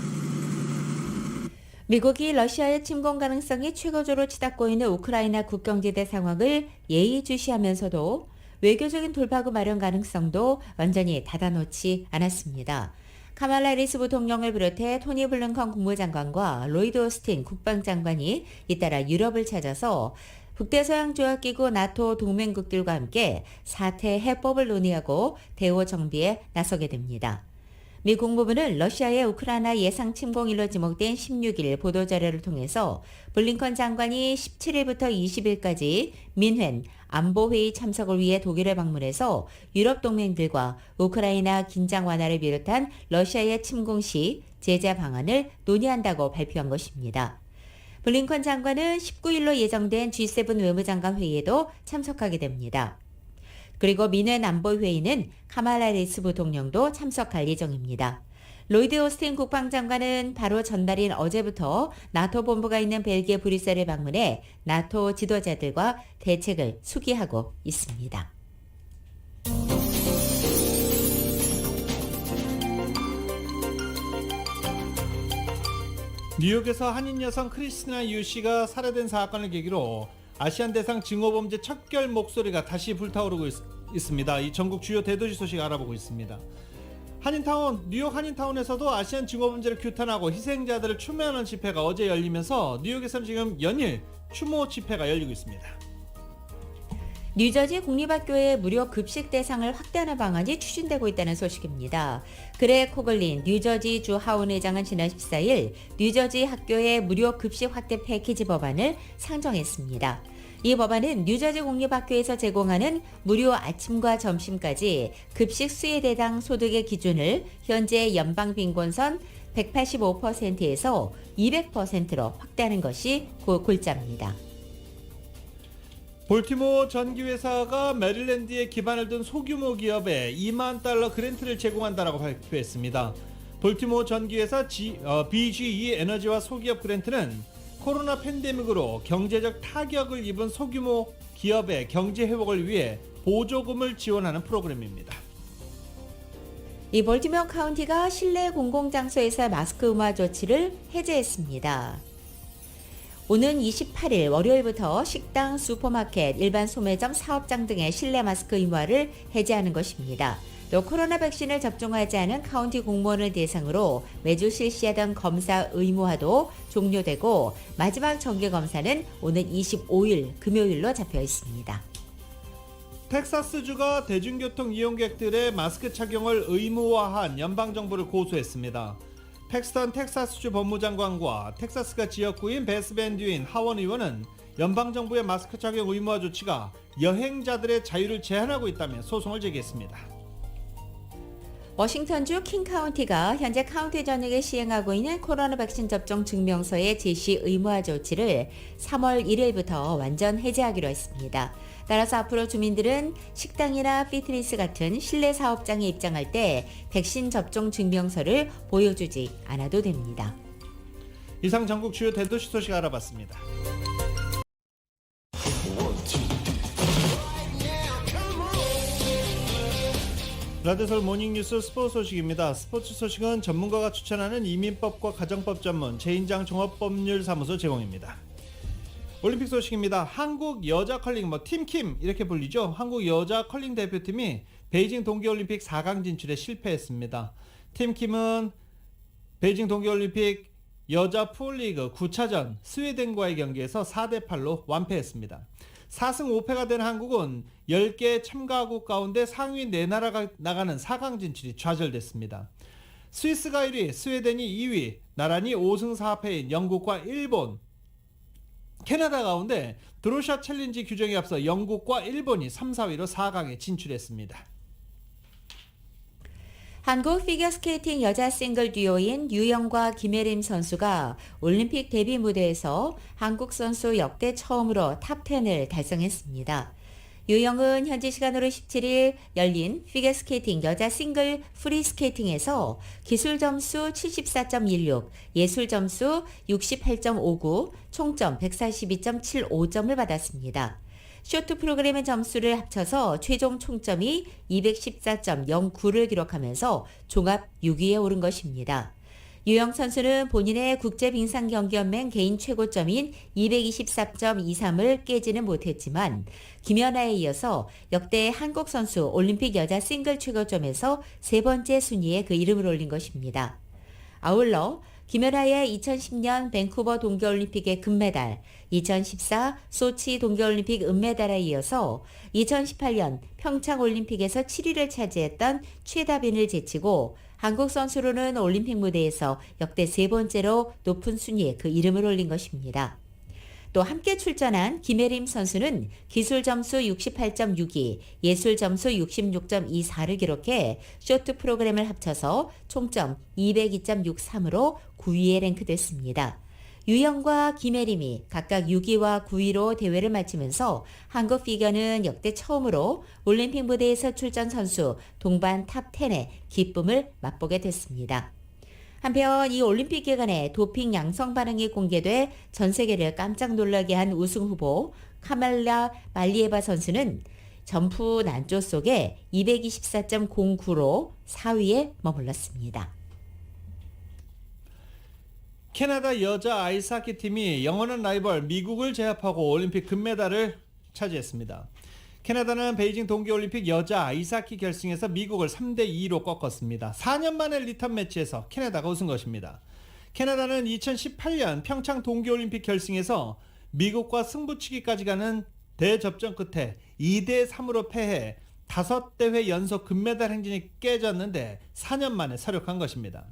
미국이 러시아의 침공 가능성이 최고조로 치닫고 있는 우크라이나 국경지대 상황을 예의주시하면서도 외교적인 돌파구 마련 가능성도 완전히 닫아놓지 않았습니다. 카말라 해리스 부통령을 비롯해 토니 블링컨 국무장관과 로이드 오스틴 국방장관이 잇따라 유럽을 찾아서 북대서양조약기구 나토 동맹국들과 함께 사태 해법을 논의하고 대호 정비에 나서게 됩니다. 미 국무부는 러시아의 우크라이나 예상 침공일로 지목된 16일 보도자료를 통해서 블링컨 장관이 17일부터 20일까지 민회 안보회의 참석을 위해 독일을 방문해서 유럽 동맹들과 우크라이나 긴장 완화를 비롯한 러시아의 침공 시 제재 방안을 논의한다고 발표한 것입니다. 블링컨 장관은 19일로 예정된 G7 외무장관 회의에도 참석하게 됩니다. 그리고 민회 안보회의는 카말라 해리스 부통령도 참석할 예정입니다. 로이드 오스틴 국방장관은 바로 전날인 어제부터 나토 본부가 있는 벨기에 브뤼셀을 방문해 나토 지도자들과 대책을 수기하고 있습니다. 뉴욕에서 한인 여성 크리스티나 유 씨가 살해된 사건을 계기로 아시안 대상 증오범죄 척결 목소리가 다시 불타오르고 있습니다. 이 전국 주요 대도시 소식 알아보고 있습니다. 한인타운, 뉴욕 한인타운에서도 아시안 증오범죄를 규탄하고 희생자들을 추모하는 집회가 어제 열리면서 뉴욕에서는 지금 연일 추모 집회가 열리고 있습니다. 뉴저지 공립학교의 무료 급식 대상을 확대하는 방안이 추진되고 있다는 소식입니다. 그렉 코글린 뉴저지 주 하원 의장은 지난 14일 뉴저지 학교의 무료 급식 확대 패키지 법안을 상정했습니다. 이 법안은 뉴저지 공립학교에서 제공하는 무료 아침과 점심까지 급식 수혜대당 소득의 기준을 현재 연방빈곤선 185%에서 200%로 확대하는 것이 골자입니다. 볼티모어 전기회사가 메릴랜드에 기반을 둔 소규모 기업에 $20,000 그랜트를 제공한다라고 발표했습니다. 볼티모어 전기회사 BGE 에너지와 소기업 그랜트는 코로나 팬데믹으로 경제적 타격을 입은 소규모 기업의 경제 회복을 위해 보조금을 지원하는 프로그램입니다. 이 볼티모어 카운티가 실내 공공장소에서 마스크 의무 조치를 해제했습니다. 오는 28일 월요일부터 식당, 슈퍼마켓, 일반 소매점, 사업장 등의 실내 마스크 의무화를 해제하는 것입니다. 또 코로나 백신을 접종하지 않은 카운티 공무원을 대상으로 매주 실시하던 검사 의무화도 종료되고 마지막 정기 검사는 오는 25일 금요일로 잡혀 있습니다. 텍사스주가 대중교통 이용객들의 마스크 착용을 의무화한 연방정부를 고소했습니다. 팩스턴 텍사스주 법무장관과 텍사스가 지역구인 베스밴드인 하원 의원은 연방정부의 마스크 착용 의무화 조치가 여행자들의 자유를 제한하고 있다며 소송을 제기했습니다. 워싱턴주 킹카운티가 현재 카운티 전역에 시행하고 있는 코로나 백신 접종 증명서의 제시 의무화 조치를 3월 1일부터 완전 해제하기로 했습니다. 따라서 앞으로 주민들은 식당이나 피트니스 같은 실내 사업장에 입장할 때 백신 접종 증명서를 보여주지 않아도 됩니다. 이상 전국 주요 대도시 소식 알아봤습니다. 라디오서울 모닝뉴스 스포츠 소식입니다. 스포츠 소식은 전문가가 추천하는 이민법과 가정법 전문 제인장 종합법률사무소 제공입니다. 올림픽 소식입니다. 한국 여자 컬링 팀킴 이렇게 불리죠. 한국 여자 컬링 대표팀이 베이징 동계올림픽 4강 진출에 실패했습니다. 팀킴은 베이징 동계올림픽 여자 푸울리그 9차전 스웨덴과의 경기에서 4대8로 완패했습니다. 4승 5패가 된 한국은 10개 참가국 가운데 상위 4나라가 나가는 4강 진출이 좌절됐습니다. 스위스가 1위, 스웨덴이 2위, 나란히 5승 4패인 영국과 일본, 캐나다 가운데 드로샷 챌린지 규정에 앞서 영국과 일본이 3, 4위로 4강에 진출했습니다. 한국 피겨스케이팅 여자 싱글 듀오인 유영과 김혜림 선수가 올림픽 데뷔 무대에서 한국 선수 역대 처음으로 탑10을 달성했습니다. 유영은 현지 시간으로 17일 열린 피겨스케이팅 여자 싱글 프리스케이팅에서 기술 점수 74.16, 예술 점수 68.59, 총점 142.75점을 받았습니다. 쇼트 프로그램의 점수를 합쳐서 최종 총점이 214.09를 기록하면서 종합 6위에 오른 것입니다. 유영 선수는 본인의 국제빙상경기연맹 개인 최고점인 224.23을 깨지는 못했지만 김연아에 이어서 역대 한국 선수 올림픽 여자 싱글 최고점에서 세 번째 순위에 그 이름을 올린 것입니다. 아울러 김연아의 2010년 밴쿠버 동계올림픽의 금메달, 2014 소치 동계올림픽 은메달에 이어서 2018년 평창올림픽에서 7위를 차지했던 최다빈을 제치고 한국 선수로는 올림픽 무대에서 역대 세 번째로 높은 순위에 그 이름을 올린 것입니다. 또 함께 출전한 김혜림 선수는 기술 점수 68.62, 예술 점수 66.24를 기록해 쇼트 프로그램을 합쳐서 총점 202.63으로 9위에 랭크됐습니다. 유영과 김혜림이 각각 6위와 9위로 대회를 마치면서 한국 피겨는 역대 처음으로 올림픽 무대에서 출전 선수 동반 탑10의 기쁨을 맛보게 됐습니다. 한편 이 올림픽 기간에 도핑 양성 반응이 공개돼 전 세계를 깜짝 놀라게 한 우승 후보 카멜라 말리에바 선수는 점프 난조 속에 224.09로 4위에 머물렀습니다. 캐나다 여자 아이스하키 팀이 영원한 라이벌 미국을 제압하고 올림픽 금메달을 차지했습니다. 캐나다는 베이징 동계올림픽 여자 아이스하키 결승에서 미국을 3대2로 꺾었습니다. 4년 만에 리턴 매치에서 캐나다가 우승 것입니다. 캐나다는 2018년 평창 동계올림픽 결승에서 미국과 승부치기까지 가는 대접전 끝에 2대3으로 패해 5대회 연속 금메달 행진이 깨졌는데 4년 만에 서력한 것입니다.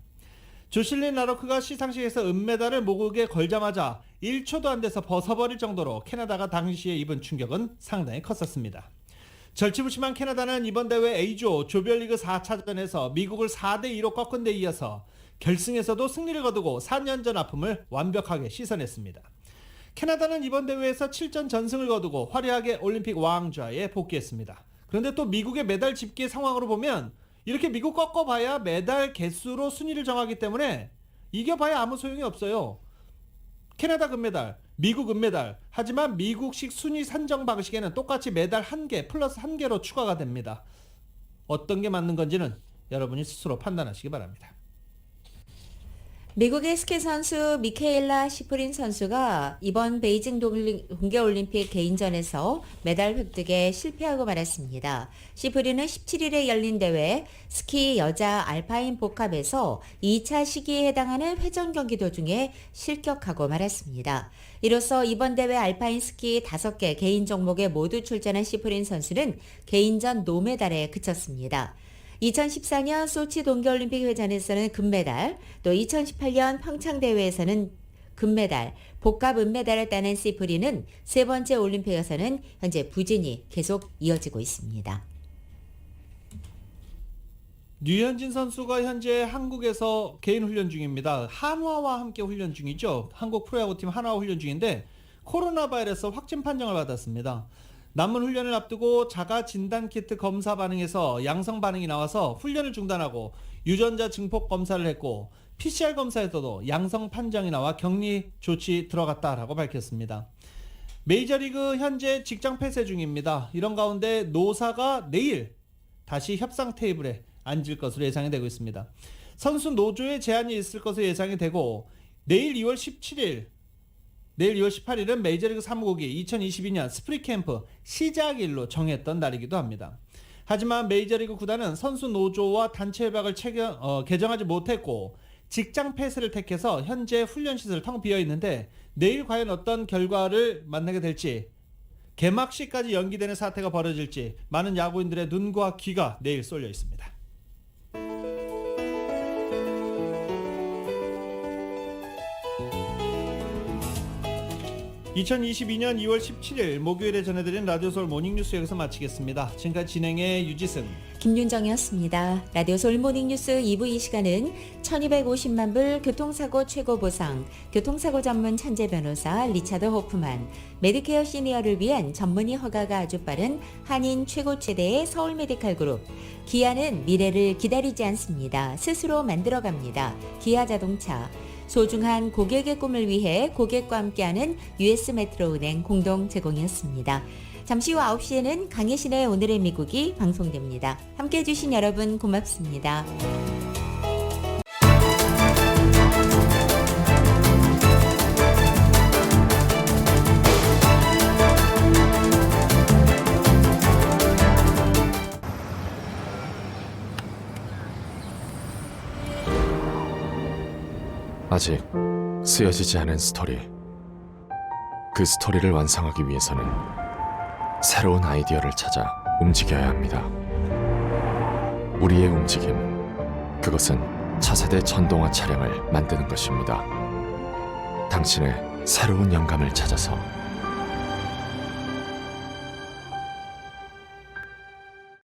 조실린 라로크가 시상식에서 은메달을 목에 걸자마자 1초도 안 돼서 벗어버릴 정도로 캐나다가 당시에 입은 충격은 상당히 컸었습니다. 절치부심한 캐나다는 이번 대회 A조 조별리그 4차전에서 미국을 4대2로 꺾은 데 이어서 결승에서도 승리를 거두고 4년 전 아픔을 완벽하게 씻어냈습니다. 캐나다는 이번 대회에서 7전 전승을 거두고 화려하게 올림픽 왕좌에 복귀했습니다. 그런데 또 미국의 메달 집계 상황으로 보면 이렇게 미국 꺾어봐야 메달 개수로 순위를 정하기 때문에 이겨봐야 아무 소용이 없어요. 캐나다 금메달, 미국 은메달. 하지만 미국식 순위 산정 방식에는 똑같이 메달 1개 플러스 1개로 추가가 됩니다. 어떤 게 맞는 건지는 여러분이 스스로 판단하시기 바랍니다. 미국의 스키 선수 미케일라 시프린 선수가 이번 베이징 동계올림픽 개인전에서 메달 획득에 실패하고 말았습니다. 시프린은 17일에 열린 대회 스키 여자 알파인 복합에서 2차 시기에 해당하는 회전 경기 도중에 실격하고 말았습니다. 이로써 이번 대회 알파인 스키 5개 개인 종목에 모두 출전한 시프린 선수는 개인전 노메달에 그쳤습니다. 2014년 소치 동계올림픽 회전에서는 금메달, 또 2018년 평창대회에서는 금메달, 복합 은메달을 따낸 시프린은 세 번째 올림픽에서는 현재 부진이 계속 이어지고 있습니다. 류현진 선수가 현재 한국에서 개인 훈련 중입니다. 한화와 함께 훈련 중이죠. 한국 프로야구팀 한화와 훈련 중인데 코로나 바이러스 확진 판정을 받았습니다. 남은 훈련을 앞두고 자가 진단 키트 검사 반응에서 양성 반응이 나와서 훈련을 중단하고 유전자 증폭 검사를 했고 PCR 검사에서도 양성 판정이 나와 격리 조치 들어갔다라고 밝혔습니다. 메이저리그 현재 직장 폐쇄 중입니다. 이런 가운데 노사가 내일 다시 협상 테이블에 앉을 것으로 예상이 되고 있습니다. 선수 노조에 제한이 있을 것으로 예상이 되고 내일 2월 18일은 메이저리그 사무국이 2022년 스프링 캠프 시작일로 정했던 날이기도 합니다. 하지만 메이저리그 구단은 선수 노조와 단체 협약을 개정하지 못했고 직장 폐쇄를 택해서 현재 훈련시설 텅 비어 있는데 내일 과연 어떤 결과를 만나게 될지, 개막식까지 연기되는 사태가 벌어질지 많은 야구인들의 눈과 귀가 내일 쏠려 있습니다. (2022년 2월 17일) 목요일에 전해드린 라디오 서울 모닝뉴스 여기서 마치겠습니다. 지금까지 진행의 유지승, 김윤정이었습니다. 라디오 서울 모닝뉴스 2부 이 시간은 1250만 불 교통사고 최고 보상, 교통사고 전문 천재 변호사 리차드 호프만, 메디케어 시니어를 위한 전문의 허가가 아주 빠른 한인 최고 최대의 서울 메디칼 그룹, 기아는 미래를 기다리지 않습니다. 스스로 만들어갑니다. 기아 자동차, 소중한 고객의 꿈을 위해 고객과 함께하는 US 메트로은행 공동 제공이었습니다. 잠시 후 9시에는 강혜신의 오늘의 미국이 방송됩니다. 함께해 주신 여러분 고맙습니다. 아직 쓰여지지 않은 스토리. 그 스토리를 완성하기 위해서는 새로운 아이디어를 찾아 움직여야 합니다. 우리의 움직임, 그것은 차세대 전동화 차량을 만드는 것입니다. 당신의 새로운 영감을 찾아서